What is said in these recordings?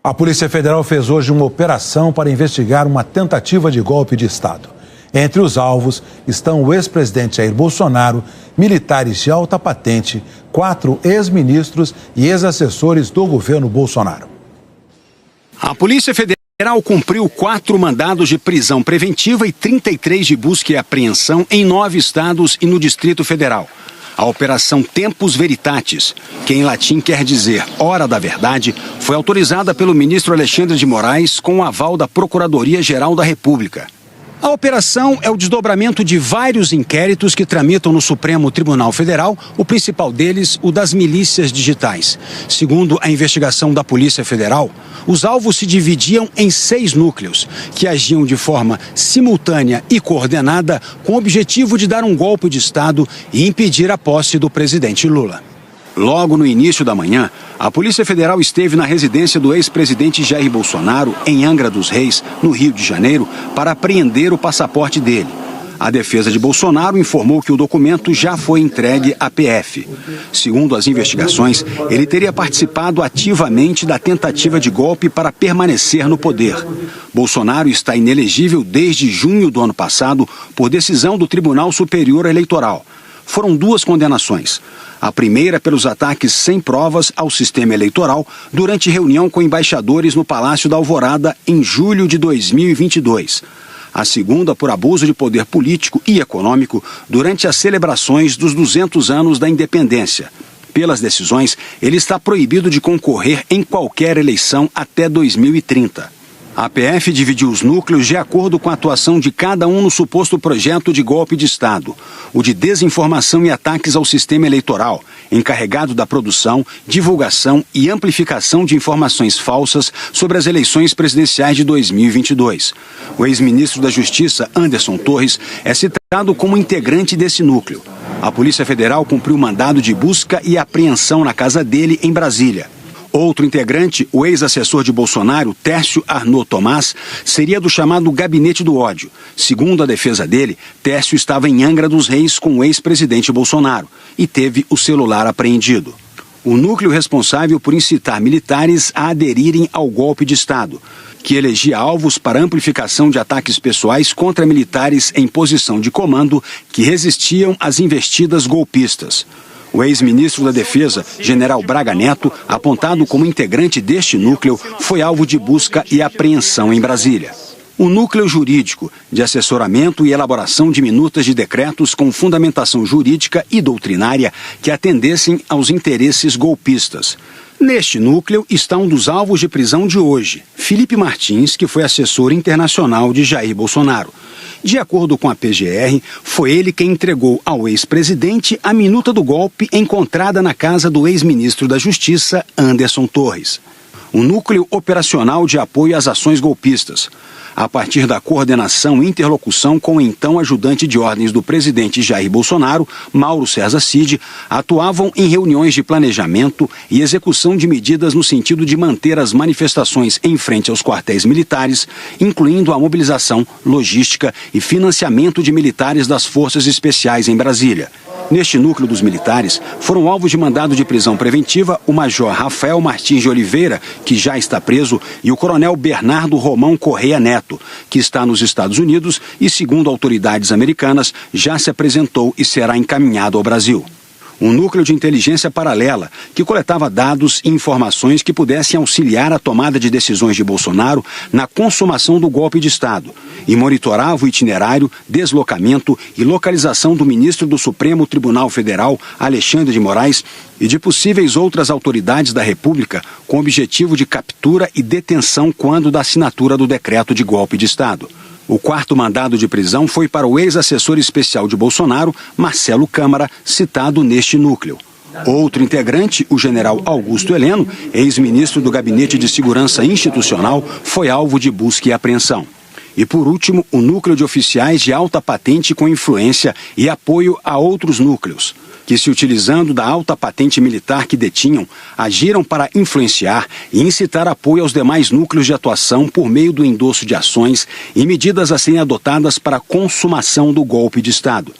A Polícia Federal fez hoje uma operação para investigar uma tentativa de golpe de Estado. Entre os alvos estão o ex-presidente Jair Bolsonaro, militares de alta patente, 4 ex-ministros e ex-assessores do governo Bolsonaro. A Polícia Federal cumpriu 4 mandados de prisão preventiva e 33 de busca e apreensão em 9 estados e no Distrito Federal. A Operação Tempus Veritatis, que em latim quer dizer Hora da Verdade, foi autorizada pelo ministro Alexandre de Moraes com o aval da Procuradoria-Geral da República. A operação é o desdobramento de vários inquéritos que tramitam no Supremo Tribunal Federal, o principal deles, o das milícias digitais. Segundo a investigação da Polícia Federal, os alvos se dividiam em 6 núcleos, que agiam de forma simultânea e coordenada com o objetivo de dar um golpe de Estado e impedir a posse do presidente Lula. Logo no início da manhã, a Polícia Federal esteve na residência do ex-presidente Jair Bolsonaro, em Angra dos Reis, no Rio de Janeiro, para apreender o passaporte dele. A defesa de Bolsonaro informou que o documento já foi entregue à PF. Segundo as investigações, ele teria participado ativamente da tentativa de golpe para permanecer no poder. Bolsonaro está inelegível desde junho do ano passado por decisão do Tribunal Superior Eleitoral. Foram 2 condenações. A primeira pelos ataques sem provas ao sistema eleitoral durante reunião com embaixadores no Palácio da Alvorada em julho de 2022. A segunda por abuso de poder político e econômico durante as celebrações dos 200 anos da independência. Pelas decisões, ele está proibido de concorrer em qualquer eleição até 2030. A PF dividiu os núcleos de acordo com a atuação de cada um no suposto projeto de golpe de Estado. O de desinformação e ataques ao sistema eleitoral, encarregado da produção, divulgação e amplificação de informações falsas sobre as eleições presidenciais de 2022. O ex-ministro da Justiça, Anderson Torres, é citado como integrante desse núcleo. A Polícia Federal cumpriu mandado de busca e apreensão na casa dele em Brasília. Outro integrante, o ex-assessor de Bolsonaro, Tércio Arnaud Tomás, seria do chamado Gabinete do Ódio. Segundo a defesa dele, Tércio estava em Angra dos Reis com o ex-presidente Bolsonaro e teve o celular apreendido. O núcleo responsável por incitar militares a aderirem ao golpe de Estado, que elegia alvos para amplificação de ataques pessoais contra militares em posição de comando que resistiam às investidas golpistas. O ex-ministro da Defesa, general Braga Neto, apontado como integrante deste núcleo, foi alvo de busca e apreensão em Brasília. O núcleo jurídico, de assessoramento e elaboração de minutas de decretos com fundamentação jurídica e doutrinária que atendessem aos interesses golpistas. Neste núcleo está um dos alvos de prisão de hoje, Felipe Martins, que foi assessor internacional de Jair Bolsonaro. De acordo com a PGR, foi ele quem entregou ao ex-presidente a minuta do golpe encontrada na casa do ex-ministro da Justiça, Anderson Torres. Um núcleo operacional de apoio às ações golpistas. A partir da coordenação e interlocução com o então ajudante de ordens do presidente Jair Bolsonaro, Mauro César Cid, atuavam em reuniões de planejamento e execução de medidas no sentido de manter as manifestações em frente aos quartéis militares, incluindo a mobilização, logística e financiamento de militares das Forças Especiais em Brasília. Neste núcleo dos militares, foram alvos de mandado de prisão preventiva o major Rafael Martins de Oliveira, que já está preso, e o coronel Bernardo Romão Correia Neto, que está nos Estados Unidos e, segundo autoridades americanas, já se apresentou e será encaminhado ao Brasil. Um núcleo de inteligência paralela que coletava dados e informações que pudessem auxiliar a tomada de decisões de Bolsonaro na consumação do golpe de Estado e monitorava o itinerário, deslocamento e localização do ministro do Supremo Tribunal Federal, Alexandre de Moraes, e de possíveis outras autoridades da República com objetivo de captura e detenção quando da assinatura do decreto de golpe de Estado. O 4º mandado de prisão foi para o ex-assessor especial de Bolsonaro, Marcelo Câmara, citado neste núcleo. Outro integrante, o general Augusto Heleno, ex-ministro do Gabinete de Segurança Institucional, foi alvo de busca e apreensão. E, por último, o núcleo de oficiais de alta patente com influência e apoio a outros núcleos, que, se utilizando da alta patente militar que detinham, agiram para influenciar e incitar apoio aos demais núcleos de atuação por meio do endosso de ações e medidas a serem adotadas para a consumação do golpe de Estado.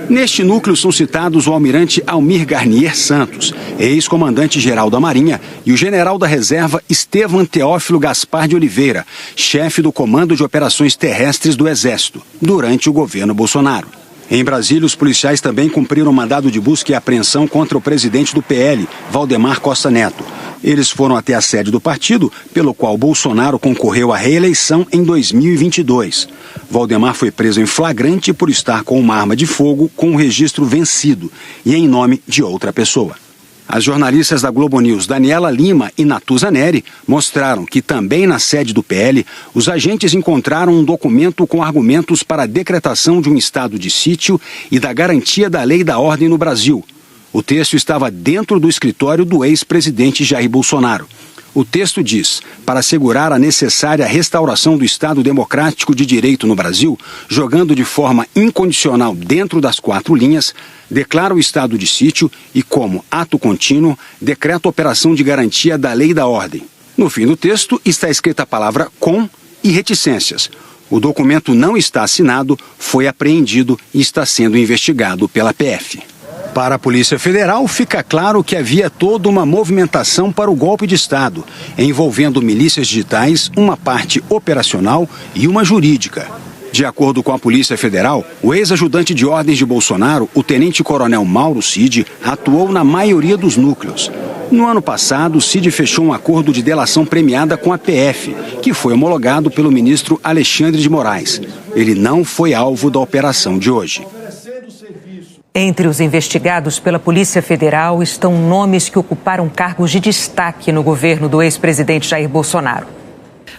Neste núcleo são citados o almirante Almir Garnier Santos, ex-comandante-geral da Marinha, e o general da reserva Estevam Teófilo Gaspar de Oliveira, chefe do Comando de Operações Terrestres do Exército, durante o governo Bolsonaro. Em Brasília, os policiais também cumpriram mandado de busca e apreensão contra o presidente do PL, Valdemar Costa Neto. Eles foram até a sede do partido, pelo qual Bolsonaro concorreu à reeleição em 2022. Valdemar foi preso em flagrante por estar com uma arma de fogo com o registro vencido e em nome de outra pessoa. As jornalistas da Globo News, Daniela Lima e Natuza Neri, mostraram que também na sede do PL, os agentes encontraram um documento com argumentos para a decretação de um estado de sítio e da garantia da lei e da ordem no Brasil. O texto estava dentro do escritório do ex-presidente Jair Bolsonaro. O texto diz: para assegurar a necessária restauração do Estado Democrático de Direito no Brasil, jogando de forma incondicional dentro das 4 linhas, declara o estado de sítio e, como ato contínuo, decreta a operação de garantia da lei e da ordem. No fim do texto está escrita a palavra com e reticências. O documento não está assinado, foi apreendido e está sendo investigado pela PF. Para a Polícia Federal, fica claro que havia toda uma movimentação para o golpe de Estado, envolvendo milícias digitais, uma parte operacional e uma jurídica. De acordo com a Polícia Federal, o ex-ajudante de ordens de Bolsonaro, o tenente-coronel Mauro Cid, atuou na maioria dos núcleos. No ano passado, Cid fechou um acordo de delação premiada com a PF, que foi homologado pelo ministro Alexandre de Moraes. Ele não foi alvo da operação de hoje. Entre os investigados pela Polícia Federal estão nomes que ocuparam cargos de destaque no governo do ex-presidente Jair Bolsonaro.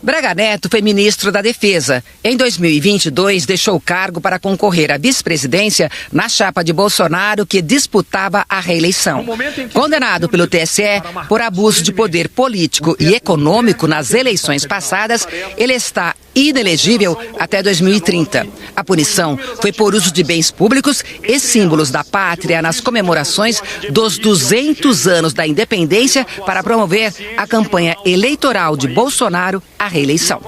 Braga Neto foi ministro da Defesa. Em 2022, deixou o cargo para concorrer à vice-presidência na chapa de Bolsonaro, que disputava a reeleição. Condenado pelo TSE por abuso de poder político e econômico nas eleições passadas, ele está inelegível até 2030. A punição foi por uso de bens públicos e símbolos da pátria nas comemorações dos 200 anos da independência para promover a campanha eleitoral de Bolsonaro à reeleição.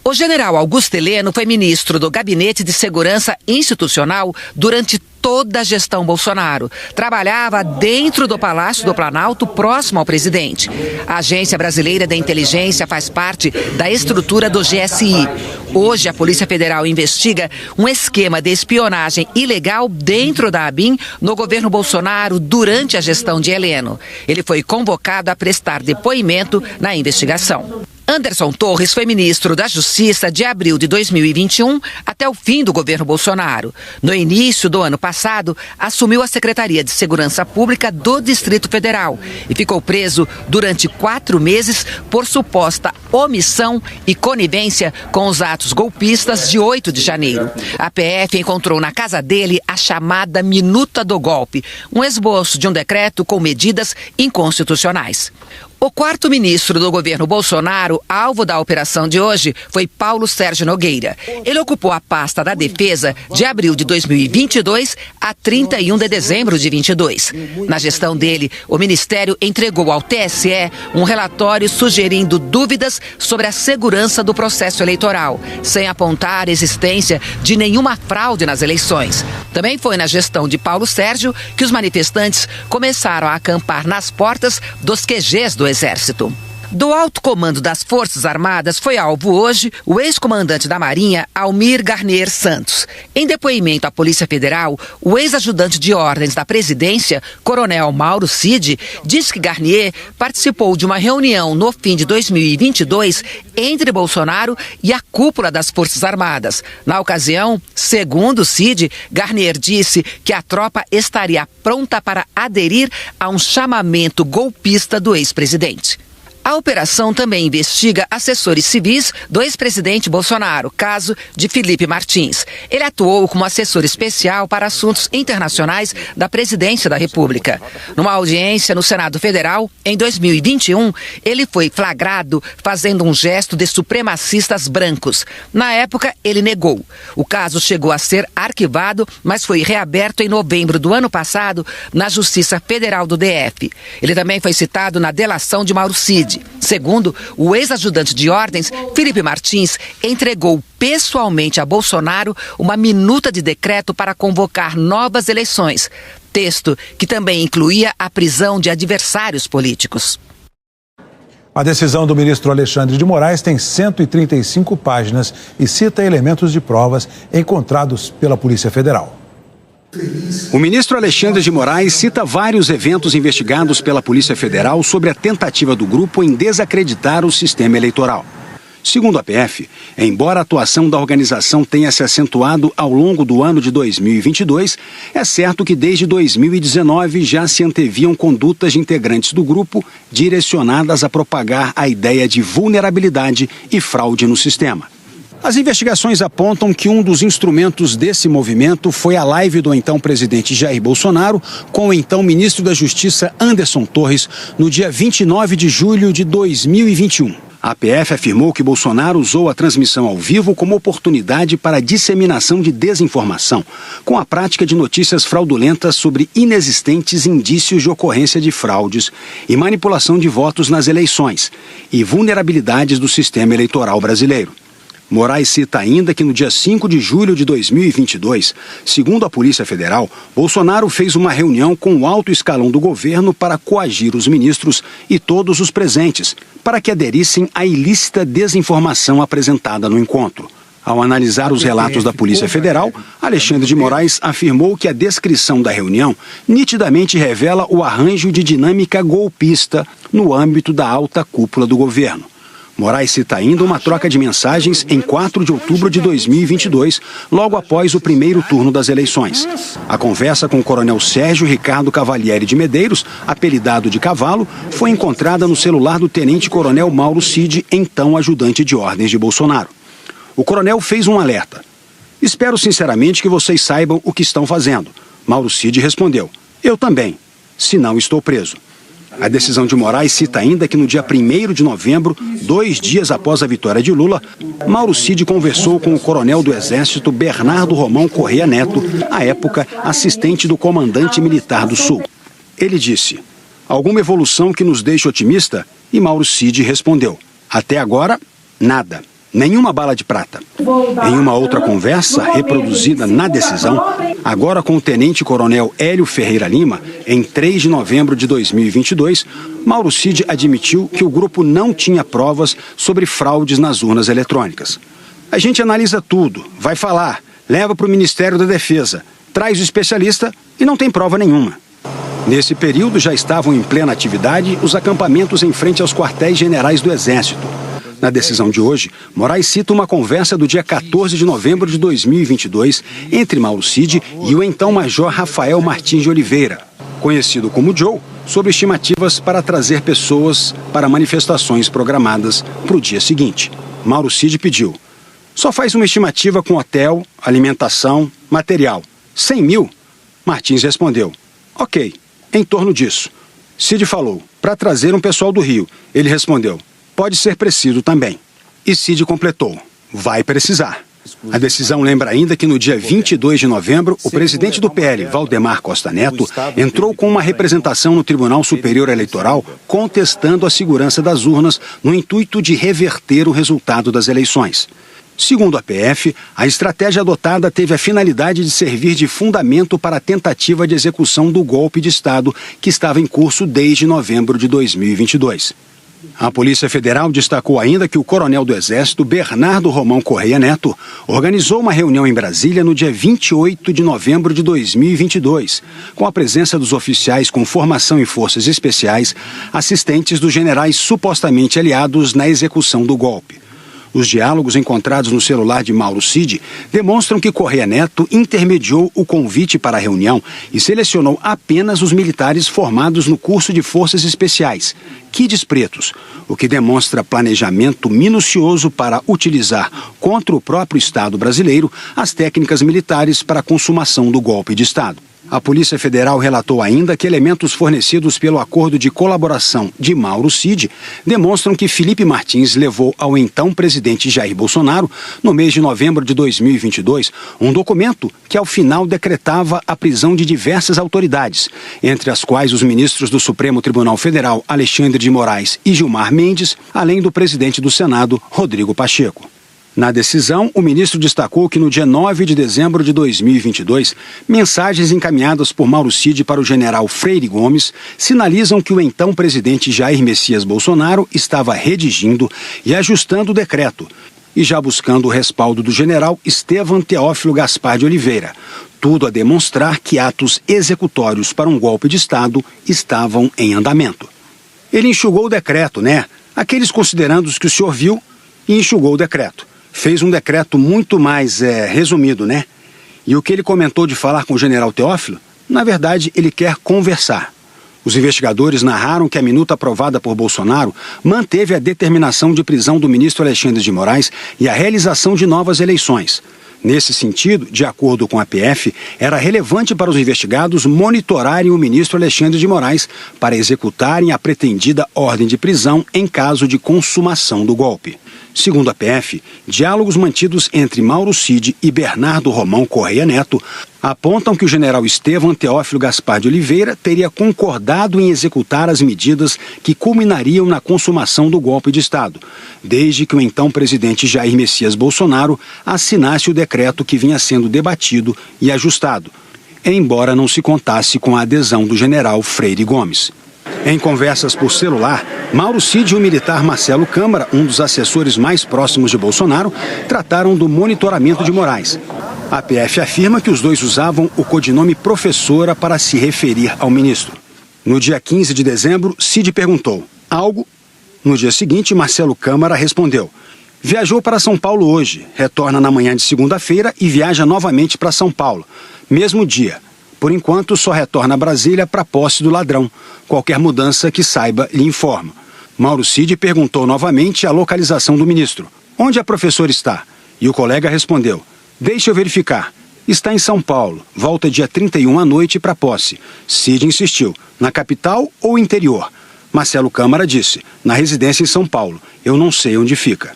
O general Augusto Heleno foi ministro do Gabinete de Segurança Institucional durante toda a gestão Bolsonaro. Trabalhava dentro do Palácio do Planalto, próximo ao presidente. A Agência Brasileira da Inteligência faz parte da estrutura do GSI. Hoje, a Polícia Federal investiga um esquema de espionagem ilegal dentro da ABIN no governo Bolsonaro durante a gestão de Heleno. Ele foi convocado a prestar depoimento na investigação. Anderson Torres foi ministro da Justiça de abril de 2021 até o fim do governo Bolsonaro. No início do ano passado, assumiu a Secretaria de Segurança Pública do Distrito Federal e ficou preso durante 4 meses por suposta omissão e conivência com os atos golpistas de 8 de janeiro. A PF encontrou na casa dele a chamada Minuta do Golpe, um esboço de um decreto com medidas inconstitucionais. O 4º ministro do governo Bolsonaro, alvo da operação de hoje, foi Paulo Sérgio Nogueira. Ele ocupou a pasta da Defesa de abril de 2022 a 31 de dezembro de 2022. Na gestão dele, o Ministério entregou ao TSE um relatório sugerindo dúvidas sobre a segurança do processo eleitoral, sem apontar a existência de nenhuma fraude nas eleições. Também foi na gestão de Paulo Sérgio que os manifestantes começaram a acampar nas portas dos QGs do Exército. Do alto comando das Forças Armadas foi alvo hoje o ex-comandante da Marinha, Almir Garnier Santos. Em depoimento à Polícia Federal, o ex-ajudante de ordens da presidência, coronel Mauro Cid, diz que Garnier participou de uma reunião no fim de 2022 entre Bolsonaro e a cúpula das Forças Armadas. Na ocasião, segundo Cid, Garnier disse que a tropa estaria pronta para aderir a um chamamento golpista do ex-presidente. A operação também investiga assessores civis do ex-presidente Bolsonaro, caso de Felipe Martins. Ele atuou como assessor especial para assuntos internacionais da Presidência da República. Numa audiência no Senado Federal, em 2021, ele foi flagrado fazendo um gesto de supremacistas brancos. Na época, ele negou. O caso chegou a ser arquivado, mas foi reaberto em novembro do ano passado na Justiça Federal do DF. Ele também foi citado na delação de Mauro Cid. Segundo o ex-ajudante de ordens, Felipe Martins entregou pessoalmente a Bolsonaro uma minuta de decreto para convocar novas eleições. Texto que também incluía a prisão de adversários políticos. A decisão do ministro Alexandre de Moraes tem 135 páginas e cita elementos de provas encontrados pela Polícia Federal. O ministro Alexandre de Moraes cita vários eventos investigados pela Polícia Federal sobre a tentativa do grupo em desacreditar o sistema eleitoral. Segundo a PF, embora a atuação da organização tenha se acentuado ao longo do ano de 2022, é certo que desde 2019 já se anteviam condutas de integrantes do grupo direcionadas a propagar a ideia de vulnerabilidade e fraude no sistema. As investigações apontam que um dos instrumentos desse movimento foi a live do então presidente Jair Bolsonaro com o então ministro da Justiça Anderson Torres no dia 29 de julho de 2021. A PF afirmou que Bolsonaro usou a transmissão ao vivo como oportunidade para a disseminação de desinformação, com a prática de notícias fraudulentas sobre inexistentes indícios de ocorrência de fraudes e manipulação de votos nas eleições e vulnerabilidades do sistema eleitoral brasileiro. Moraes cita ainda que no dia 5 de julho de 2022, segundo a Polícia Federal, Bolsonaro fez uma reunião com o alto escalão do governo para coagir os ministros e todos os presentes, para que aderissem à ilícita desinformação apresentada no encontro. Ao analisar os relatos da Polícia Federal, Alexandre de Moraes afirmou que a descrição da reunião nitidamente revela o arranjo de dinâmica golpista no âmbito da alta cúpula do governo. Moraes cita ainda uma troca de mensagens em 4 de outubro de 2022, logo após o primeiro turno das eleições. A conversa com o coronel Sérgio Ricardo Cavalieri de Medeiros, apelidado de Cavalo, foi encontrada no celular do tenente-coronel Mauro Cid, então ajudante de ordens de Bolsonaro. O coronel fez um alerta. "Espero sinceramente que vocês saibam o que estão fazendo." Mauro Cid respondeu: "Eu também, senão estou preso." A decisão de Moraes cita ainda que no dia 1º de novembro, 2 dias após a vitória de Lula, Mauro Cid conversou com o coronel do Exército Bernardo Romão Correia Neto, à época assistente do comandante militar do Sul. Ele disse: "Alguma evolução que nos deixe otimista?" E Mauro Cid respondeu: "Até agora, nada. Nenhuma bala de prata." Em uma outra conversa, reproduzida na decisão, agora com o tenente-coronel Hélio Ferreira Lima, em 3 de novembro de 2022, Mauro Cid admitiu que o grupo não tinha provas sobre fraudes nas urnas eletrônicas. "A gente analisa tudo, vai falar, leva para o Ministério da Defesa, traz o especialista e não tem prova nenhuma." Nesse período já estavam em plena atividade os acampamentos em frente aos quartéis generais do Exército. Na decisão de hoje, Moraes cita uma conversa do dia 14 de novembro de 2022 entre Mauro Cid e o então major Rafael Martins de Oliveira, conhecido como Joe, sobre estimativas para trazer pessoas para manifestações programadas para o dia seguinte. Mauro Cid pediu: "Só faz uma estimativa com hotel, alimentação, material. 100 mil? Martins respondeu: "Ok, em torno disso." Cid falou: "Para trazer um pessoal do Rio." Ele respondeu: "Pode ser preciso também." E Cid completou: "Vai precisar." A decisão lembra ainda que no dia 22 de novembro, o presidente do PL, Valdemar Costa Neto, entrou com uma representação no Tribunal Superior Eleitoral contestando a segurança das urnas no intuito de reverter o resultado das eleições. Segundo a PF, a estratégia adotada teve a finalidade de servir de fundamento para a tentativa de execução do golpe de Estado que estava em curso desde novembro de 2022. A Polícia Federal destacou ainda que o coronel do Exército, Bernardo Romão Correia Neto, organizou uma reunião em Brasília no dia 28 de novembro de 2022, com a presença dos oficiais com formação em forças especiais, assistentes dos generais supostamente aliados na execução do golpe. Os diálogos encontrados no celular de Mauro Cid demonstram que Correia Neto intermediou o convite para a reunião e selecionou apenas os militares formados no curso de Forças Especiais, Kids Pretos, o que demonstra planejamento minucioso para utilizar contra o próprio Estado brasileiro as técnicas militares para a consumação do golpe de Estado. A Polícia Federal relatou ainda que elementos fornecidos pelo acordo de colaboração de Mauro Cid demonstram que Felipe Martins levou ao então presidente Jair Bolsonaro, no mês de novembro de 2022, um documento que ao final decretava a prisão de diversas autoridades, entre as quais os ministros do Supremo Tribunal Federal, Alexandre de Moraes e Gilmar Mendes, além do presidente do Senado, Rodrigo Pacheco. Na decisão, o ministro destacou que no dia 9 de dezembro de 2022, mensagens encaminhadas por Mauro Cid para o general Freire Gomes sinalizam que o então presidente Jair Messias Bolsonaro estava redigindo e ajustando o decreto e já buscando o respaldo do general Estevam Teófilo Gaspar de Oliveira. Tudo a demonstrar que atos executórios para um golpe de Estado estavam em andamento. Ele enxugou o decreto, né? Aqueles considerandos que o senhor viu e enxugou o decreto. Fez um decreto muito mais resumido, né? E o que ele comentou de falar com o general Teófilo, na verdade, ele quer conversar. Os investigadores narraram que a minuta aprovada por Bolsonaro manteve a determinação de prisão do ministro Alexandre de Moraes e a realização de novas eleições. Nesse sentido, de acordo com a PF, era relevante para os investigados monitorarem o ministro Alexandre de Moraes para executarem a pretendida ordem de prisão em caso de consumação do golpe. Segundo a PF, diálogos mantidos entre Mauro Cid e Bernardo Romão Correia Neto apontam que o general Estevam Teófilo Gaspar de Oliveira teria concordado em executar as medidas que culminariam na consumação do golpe de Estado, desde que o então presidente Jair Messias Bolsonaro assinasse o decreto que vinha sendo debatido e ajustado, embora não se contasse com a adesão do general Freire Gomes. Em conversas por celular, Mauro Cid e o militar Marcelo Câmara, um dos assessores mais próximos de Bolsonaro, trataram do monitoramento de Moraes. A PF afirma que os dois usavam o codinome Professora para se referir ao ministro. No dia 15 de dezembro, Cid perguntou: algo? No dia seguinte, Marcelo Câmara respondeu: viajou para São Paulo hoje, retorna na manhã de segunda-feira e viaja novamente para São Paulo. Mesmo dia. Por enquanto, só retorna a Brasília para a posse do ladrão. Qualquer mudança que saiba, lhe informa. Mauro Cid perguntou novamente a localização do ministro. Onde a professora está? E o colega respondeu: deixe eu verificar. Está em São Paulo. Volta dia 31 à noite para a posse. Cid insistiu: na capital ou interior? Marcelo Câmara disse: na residência em São Paulo. Eu não sei onde fica.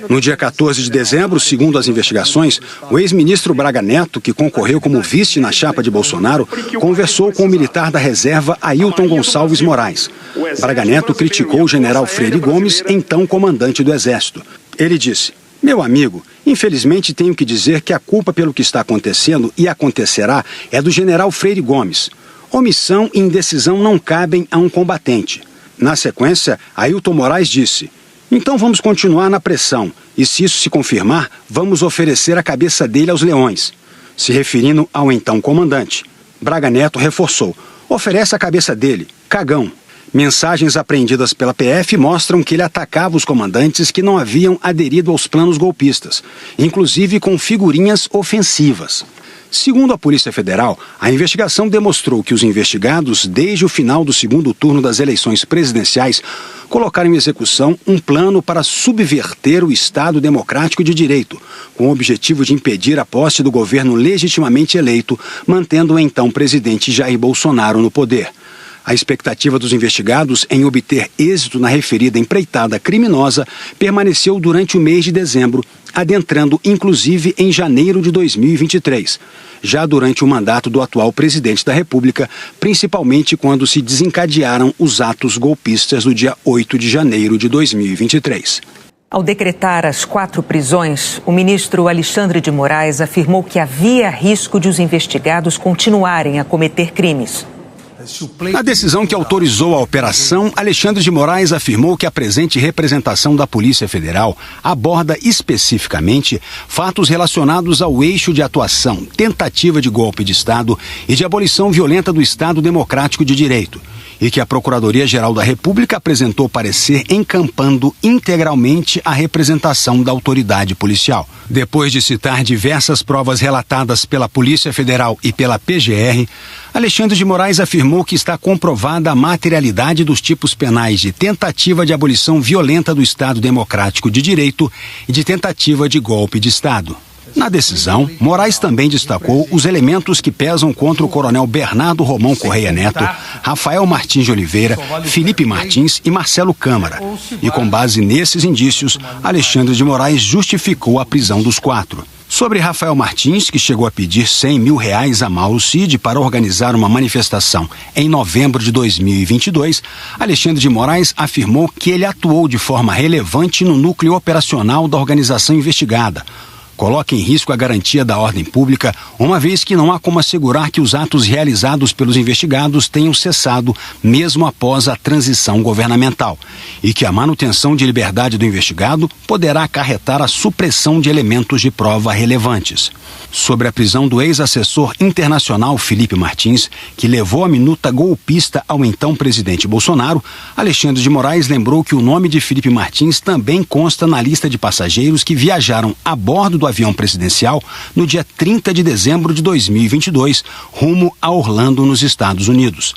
No dia 14 de dezembro, segundo as investigações, o ex-ministro Braga Neto, que concorreu como vice na chapa de Bolsonaro, conversou com o militar da reserva Ailton Gonçalves Moraes. Braga Neto criticou o general Freire Gomes, então comandante do Exército. Ele disse: meu amigo, infelizmente tenho que dizer que a culpa pelo que está acontecendo e acontecerá é do general Freire Gomes. Omissão e indecisão não cabem a um combatente. Na sequência, Ailton Moraes disse: então vamos continuar na pressão e, se isso se confirmar, vamos oferecer a cabeça dele aos leões. Se referindo ao então comandante, Braga Neto reforçou: oferece a cabeça dele, cagão. Mensagens apreendidas pela PF mostram que ele atacava os comandantes que não haviam aderido aos planos golpistas, inclusive com figurinhas ofensivas. Segundo a Polícia Federal, a investigação demostrou que os investigados, desde o final do segundo turno das eleições presidenciais, colocaram em execução um plano para subverter o Estado democrático de direito, com o objetivo de impedir a posse do governo legitimamente eleito, mantendo o então presidente Jair Bolsonaro no poder. A expectativa dos investigados em obter êxito na referida empreitada criminosa permaneceu durante o mês de dezembro, adentrando inclusive em janeiro de 2023, já durante o mandato do atual presidente da República, principalmente quando se desencadearam os atos golpistas do dia 8 de janeiro de 2023. Ao decretar as 4 prisões, o ministro Alexandre de Moraes afirmou que havia risco de os investigados continuarem a cometer crimes. Na decisão que autorizou a operação, Alexandre de Moraes afirmou que a presente representação da Polícia Federal aborda especificamente fatos relacionados ao eixo de atuação, tentativa de golpe de Estado e de abolição violenta do Estado Democrático de Direito, e que a Procuradoria-Geral da República apresentou parecer encampando integralmente a representação da autoridade policial. Depois de citar diversas provas relatadas pela Polícia Federal e pela PGR, Alexandre de Moraes afirmou que está comprovada a materialidade dos tipos penais de tentativa de abolição violenta do Estado Democrático de Direito e de tentativa de golpe de Estado. Na decisão, Moraes também destacou os elementos que pesam contra o coronel Bernardo Romão Correia Neto, Rafael Martins de Oliveira, Felipe Martins e Marcelo Câmara. E com base nesses indícios, Alexandre de Moraes justificou a prisão dos 4. Sobre Rafael Martins, que chegou a pedir R$100 mil a Mauro Cid para organizar uma manifestação em novembro de 2022, Alexandre de Moraes afirmou que ele atuou de forma relevante no núcleo operacional da organização investigada. Coloca em risco a garantia da ordem pública, uma vez que não há como assegurar que os atos realizados pelos investigados tenham cessado mesmo após a transição governamental e que a manutenção de liberdade do investigado poderá acarretar a supressão de elementos de prova relevantes. Sobre a prisão do ex-assessor internacional Felipe Martins, que levou a minuta golpista ao então presidente Bolsonaro, Alexandre de Moraes lembrou que o nome de Felipe Martins também consta na lista de passageiros que viajaram a bordo do avião presidencial no dia 30 de dezembro de 2022, rumo a Orlando, nos Estados Unidos.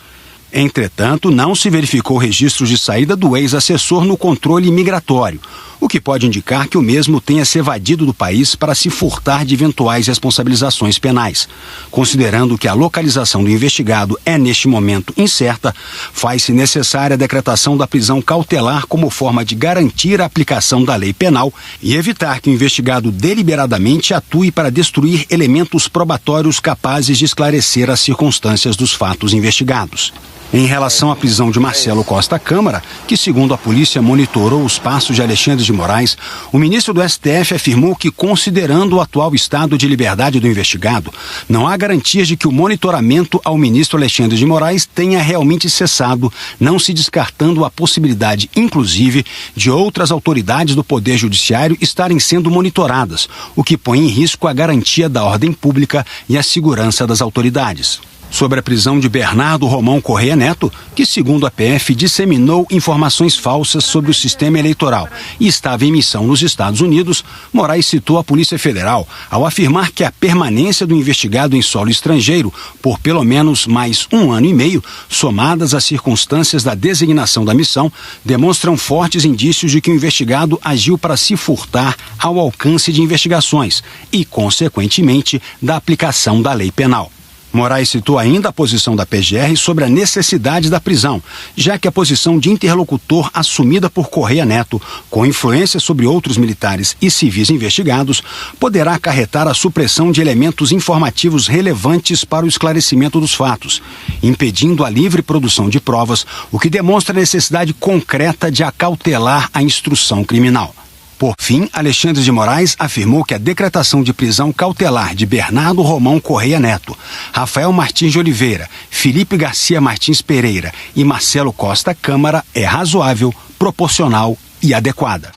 Entretanto, não se verificou registro de saída do ex-assessor no controle migratório, o que pode indicar que o mesmo tenha se evadido do país para se furtar de eventuais responsabilizações penais. Considerando que a localização do investigado é neste momento incerta, faz-se necessária a decretação da prisão cautelar como forma de garantir a aplicação da lei penal e evitar que o investigado deliberadamente atue para destruir elementos probatórios capazes de esclarecer as circunstâncias dos fatos investigados. Em relação à prisão de Marcelo Costa Câmara, que segundo a polícia monitorou os passos de Alexandre de Moraes, o ministro do STF afirmou que, considerando o atual estado de liberdade do investigado, não há garantias de que o monitoramento ao ministro Alexandre de Moraes tenha realmente cessado, não se descartando a possibilidade, inclusive, de outras autoridades do Poder Judiciário estarem sendo monitoradas, o que põe em risco a garantia da ordem pública e a segurança das autoridades. Sobre a prisão de Bernardo Romão Correia Neto, que, segundo a PF, disseminou informações falsas sobre o sistema eleitoral e estava em missão nos Estados Unidos, Moraes citou a Polícia Federal ao afirmar que a permanência do investigado em solo estrangeiro por pelo menos mais 1 ano e meio, somadas às circunstâncias da designação da missão, demonstram fortes indícios de que o investigado agiu para se furtar ao alcance de investigações e, consequentemente, da aplicação da lei penal. Moraes citou ainda a posição da PGR sobre a necessidade da prisão, já que a posição de interlocutor assumida por Correia Neto, com influência sobre outros militares e civis investigados, poderá acarretar a supressão de elementos informativos relevantes para o esclarecimento dos fatos, impedindo a livre produção de provas, o que demonstra a necessidade concreta de acautelar a instrução criminal. Por fim, Alexandre de Moraes afirmou que a decretação de prisão cautelar de Bernardo Romão Correia Neto, Rafael Martins de Oliveira, Felipe Garcia Martins Pereira e Marcelo Costa Câmara é razoável, proporcional e adequada.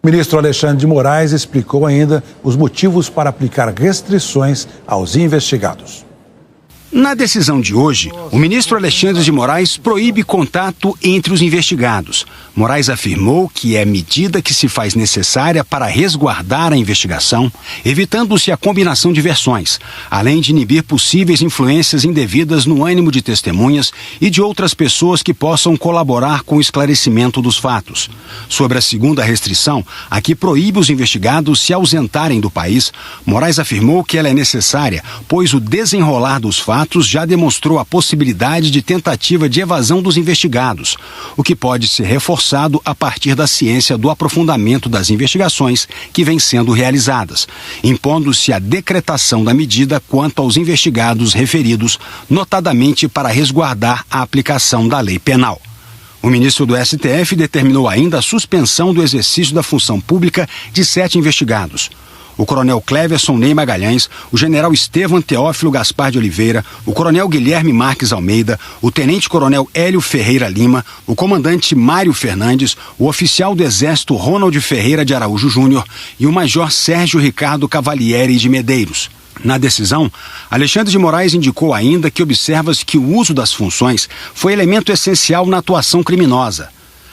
O ministro Alexandre de Moraes explicou ainda os motivos para aplicar restrições aos investigados. Na decisão de hoje, o ministro Alexandre de Moraes proíbe contato entre os investigados. Moraes afirmou que é medida que se faz necessária para resguardar a investigação, evitando-se a combinação de versões, além de inibir possíveis influências indevidas no ânimo de testemunhas e de outras pessoas que possam colaborar com o esclarecimento dos fatos. Sobre a segunda restrição, a que proíbe os investigados se ausentarem do país, Moraes afirmou que ela é necessária, pois o desenrolar dos fatos já demonstrou a possibilidade de tentativa de evasão dos investigados, o que pode ser reforçado a partir da ciência do aprofundamento das investigações que vêm sendo realizadas, impondo-se a decretação da medida quanto aos investigados referidos, notadamente para resguardar a aplicação da lei penal. O ministro do STF determinou ainda a suspensão do exercício da função pública de 7 investigados. O coronel Cleverson Ney Magalhães, o general Estevão Teófilo Gaspar de Oliveira, o coronel Guilherme Marques Almeida, o tenente-coronel Hélio Ferreira Lima, o comandante Mário Fernandes, o oficial do Exército Ronald Ferreira de Araújo Júnior e o major Sérgio Ricardo Cavalieri de Medeiros. Na decisão, Alexandre de Moraes indicou ainda que observa-se que o uso das funções foi elemento essencial na atuação criminosa.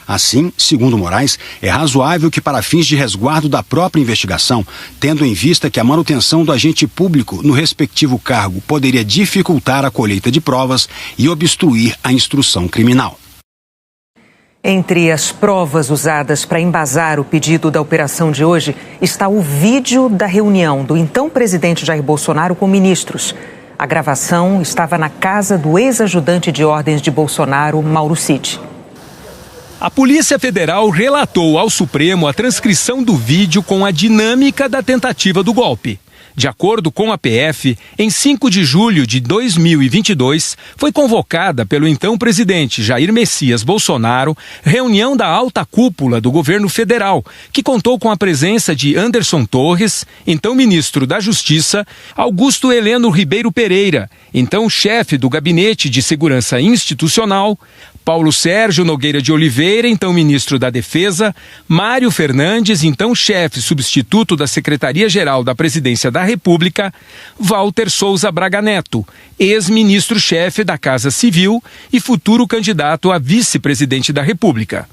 Assim, segundo Moraes, é razoável que, para fins de resguardo da própria investigação, tendo em vista que a manutenção do agente público no respectivo cargo poderia dificultar a colheita de provas e obstruir a instrução criminal. Entre as provas usadas para embasar o pedido da operação de hoje está o vídeo da reunião do então presidente Jair Bolsonaro com ministros. A gravação estava na casa do ex-ajudante de ordens de Bolsonaro, Mauro Cid. A Polícia Federal relatou ao Supremo a transcrição do vídeo com a dinâmica da tentativa do golpe. De acordo com a PF, em 5 de julho de 2022, foi convocada pelo então presidente Jair Messias Bolsonaro reunião da alta cúpula do governo federal, que contou com a presença de Anderson Torres, então ministro da Justiça, Augusto Heleno Ribeiro Pereira, então chefe do Gabinete de Segurança Institucional, Paulo Sérgio Nogueira de Oliveira, então ministro da Defesa, Mário Fernandes, então chefe substituto da Secretaria-Geral da Presidência da República, Walter Souza Braga Neto, ex-ministro-chefe da Casa Civil e futuro candidato a vice-presidente da República.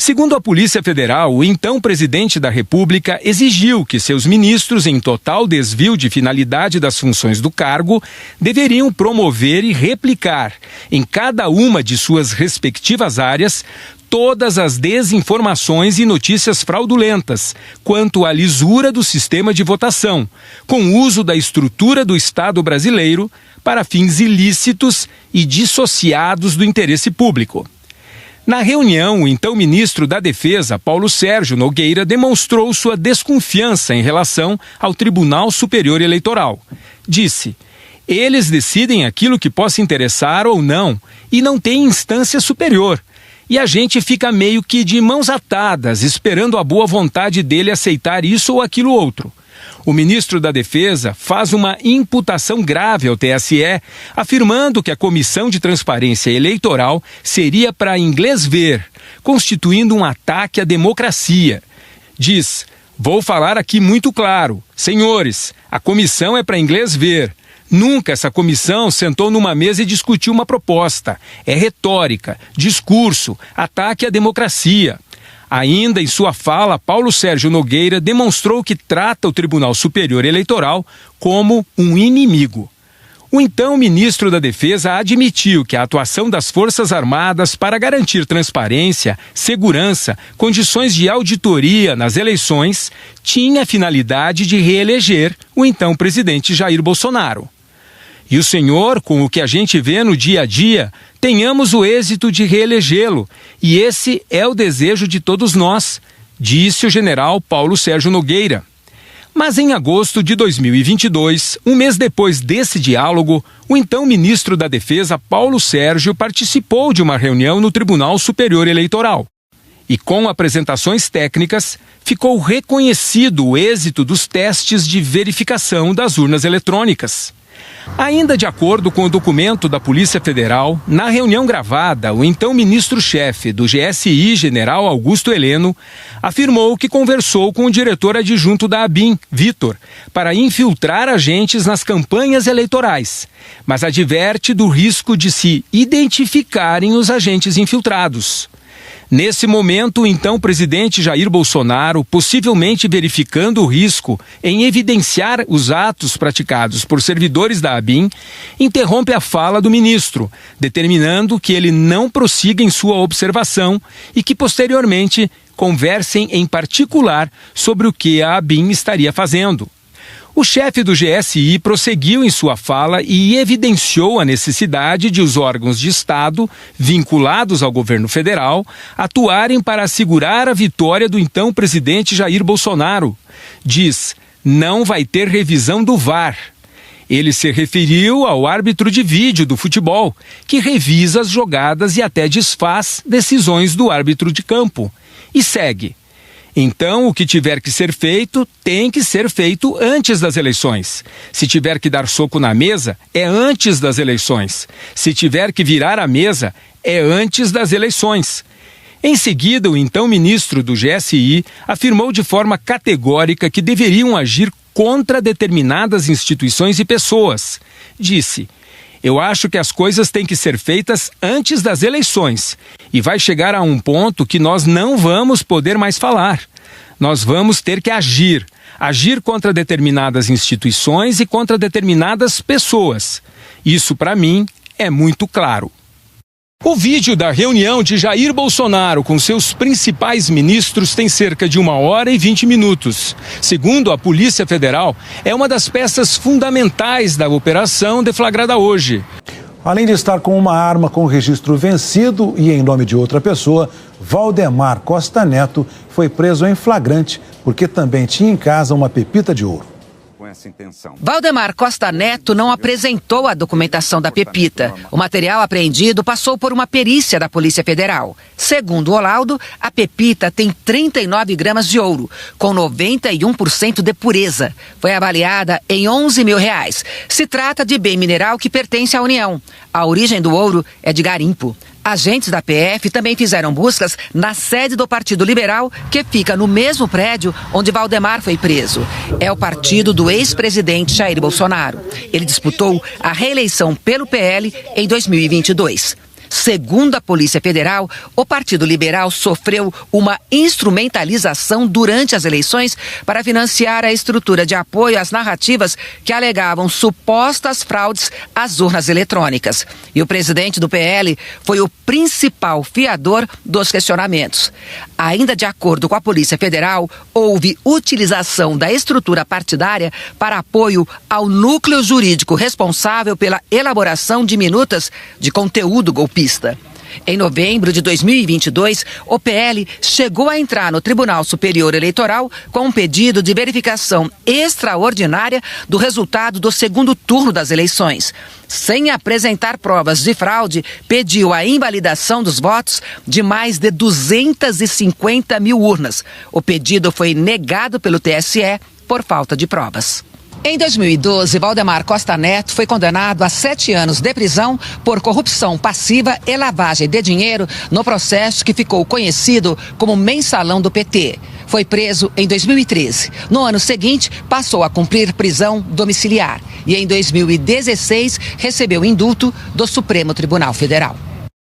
Segundo a Polícia Federal, o então presidente da República exigiu que seus ministros, em total desvio de finalidade das funções do cargo, deveriam promover e replicar, em cada uma de suas respectivas áreas, todas as desinformações e notícias fraudulentas quanto à lisura do sistema de votação, com uso da estrutura do Estado brasileiro para fins ilícitos e dissociados do interesse público. Na reunião, o então ministro da Defesa, Paulo Sérgio Nogueira, demonstrou sua desconfiança em relação ao Tribunal Superior Eleitoral. Disse: eles decidem aquilo que possa interessar ou não e não tem instância superior. E a gente fica meio que de mãos atadas, esperando a boa vontade dele aceitar isso ou aquilo outro. O ministro da Defesa faz uma imputação grave ao TSE, afirmando que a Comissão de Transparência Eleitoral seria para inglês ver, constituindo um ataque à democracia. Diz: vou falar aqui muito claro, senhores, a comissão é para inglês ver. Nunca essa comissão sentou numa mesa e discutiu uma proposta. É retórica, discurso, ataque à democracia. Ainda em sua fala, Paulo Sérgio Nogueira demonstrou que trata o Tribunal Superior Eleitoral como um inimigo. O então ministro da Defesa admitiu que a atuação das Forças Armadas para garantir transparência, segurança, condições de auditoria nas eleições tinha a finalidade de reeleger o então presidente Jair Bolsonaro. E o senhor, com o que a gente vê no dia a dia, tenhamos o êxito de reelegê-lo. E esse é o desejo de todos nós, disse o general Paulo Sérgio Nogueira. Mas em agosto de 2022, um mês depois desse diálogo, o então ministro da Defesa, Paulo Sérgio, participou de uma reunião no Tribunal Superior Eleitoral. E com apresentações técnicas, ficou reconhecido o êxito dos testes de verificação das urnas eletrônicas. Ainda de acordo com o documento da Polícia Federal, na reunião gravada, o então ministro-chefe do GSI, general Augusto Heleno, afirmou que conversou com o diretor adjunto da ABIN, Vitor, para infiltrar agentes nas campanhas eleitorais, mas adverte do risco de se identificarem os agentes infiltrados. Nesse momento, o então presidente Jair Bolsonaro, possivelmente verificando o risco em evidenciar os atos praticados por servidores da ABIN, interrompe a fala do ministro, determinando que ele não prossiga em sua observação e que, posteriormente, conversem em particular sobre o que a ABIN estaria fazendo. O chefe do GSI prosseguiu em sua fala e evidenciou a necessidade de os órgãos de Estado, vinculados ao governo federal, atuarem para assegurar a vitória do então presidente Jair Bolsonaro. Diz: não vai ter revisão do VAR. Ele se referiu ao árbitro de vídeo do futebol, que revisa as jogadas e até desfaz decisões do árbitro de campo. E segue: então, o que tiver que ser feito, tem que ser feito antes das eleições. Se tiver que dar soco na mesa, é antes das eleições. Se tiver que virar a mesa, é antes das eleições. Em seguida, o então ministro do GSI afirmou de forma categórica que deveriam agir contra determinadas instituições e pessoas. Disse: eu acho que as coisas têm que ser feitas antes das eleições. E vai chegar a um ponto que nós não vamos poder mais falar. Nós vamos ter que agir. Agir contra determinadas instituições e contra determinadas pessoas. Isso, para mim, é muito claro. O vídeo da reunião de Jair Bolsonaro com seus principais ministros tem cerca de 1h e 20 minutos. Segundo a Polícia Federal, é uma das peças fundamentais da operação deflagrada hoje. Além de estar com uma arma com registro vencido e em nome de outra pessoa, Valdemar Costa Neto foi preso em flagrante porque também tinha em casa uma pepita de ouro. Valdemar Costa Neto não apresentou a documentação da pepita. O material apreendido passou por uma perícia da Polícia Federal. Segundo o laudo, a pepita tem 39 gramas de ouro, com 91% de pureza. Foi avaliada em R$11 mil. Se trata de bem mineral que pertence à União. A origem do ouro é de garimpo. Agentes da PF também fizeram buscas na sede do Partido Liberal, que fica no mesmo prédio onde Valdemar foi preso. É o partido do ex-presidente Jair Bolsonaro. Ele disputou a reeleição pelo PL em 2022. Segundo a Polícia Federal, o Partido Liberal sofreu uma instrumentalização durante as eleições para financiar a estrutura de apoio às narrativas que alegavam supostas fraudes às urnas eletrônicas. E o presidente do PL foi o principal fiador dos questionamentos. Ainda de acordo com a Polícia Federal, houve utilização da estrutura partidária para apoio ao núcleo jurídico responsável pela elaboração de minutas de conteúdo golpista. Em novembro de 2022, o PL chegou a entrar no Tribunal Superior Eleitoral com um pedido de verificação extraordinária do resultado do segundo turno das eleições. Sem apresentar provas de fraude, pediu a invalidação dos votos de mais de 250 mil urnas. O pedido foi negado pelo TSE por falta de provas. Em 2012, Valdemar Costa Neto foi condenado a 7 anos de prisão por corrupção passiva e lavagem de dinheiro no processo que ficou conhecido como Mensalão do PT. Foi preso em 2013. No ano seguinte, passou a cumprir prisão domiciliar. E em 2016, recebeu indulto do Supremo Tribunal Federal.